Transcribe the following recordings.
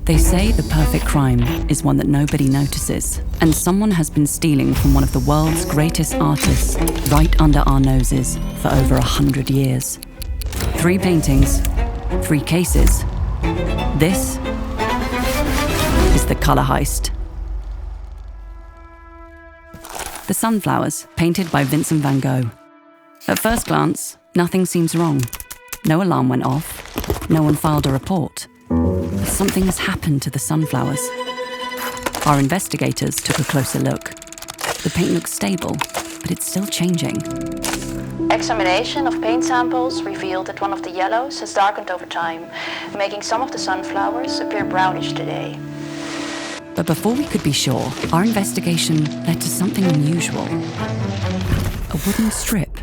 They say the perfect crime is one that nobody notices, and someone has been stealing from one of the world's greatest artists right under our noses for over 100 years. 3 paintings, 3 cases. This is the Color Heist. The Sunflowers, painted by Vincent van Gogh. At first glance, nothing seems wrong. No alarm went off. No one filed a report. But something has happened to the sunflowers. Our investigators took a closer look. The paint looks stable, but it's still changing. Examination of paint samples revealed that one of the yellows has darkened over time, making some of the sunflowers appear brownish today. But before we could be sure, our investigation led to something unusual. A wooden strip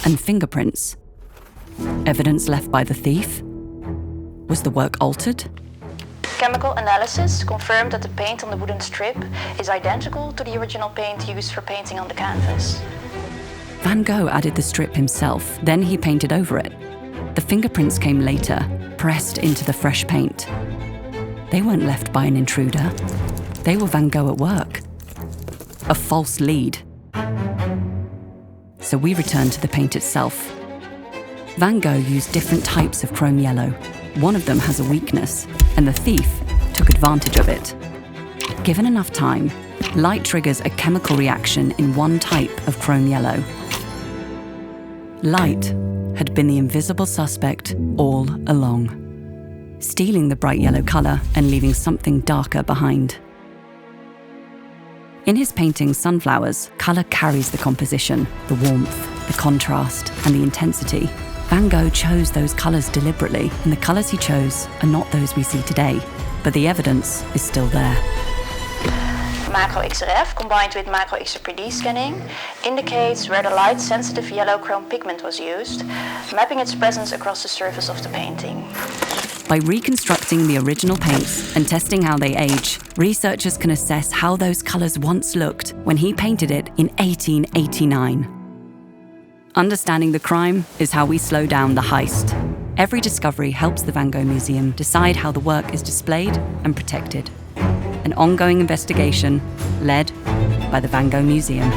and fingerprints. Evidence left by the thief? Was the work altered? Chemical analysis confirmed that the paint on the wooden strip is identical to the original paint used for painting on the canvas. Van Gogh added the strip himself, then he painted over it. The fingerprints came later, pressed into the fresh paint. They weren't left by an intruder. They were Van Gogh at work. A false lead. So we returned to the paint itself. Van Gogh used different types of chrome yellow. One of them has a weakness, and the thief took advantage of it. Given enough time, light triggers a chemical reaction in one type of chrome yellow. Light had been the invisible suspect all along, stealing the bright yellow color and leaving something darker behind. In his painting Sunflowers, color carries the composition, the warmth, the contrast, and the intensity. Van Gogh chose those colors deliberately, and the colors he chose are not those we see today, but the evidence is still there. Macro XRF combined with macro XRPD scanning indicates where the light-sensitive yellow chrome pigment was used, mapping its presence across the surface of the painting. By reconstructing the original paints and testing how they age, researchers can assess how those colors once looked when he painted it in 1889. Understanding the crime is how we slow down the heist. Every discovery helps the Van Gogh Museum decide how the work is displayed and protected. An ongoing investigation led by the Van Gogh Museum.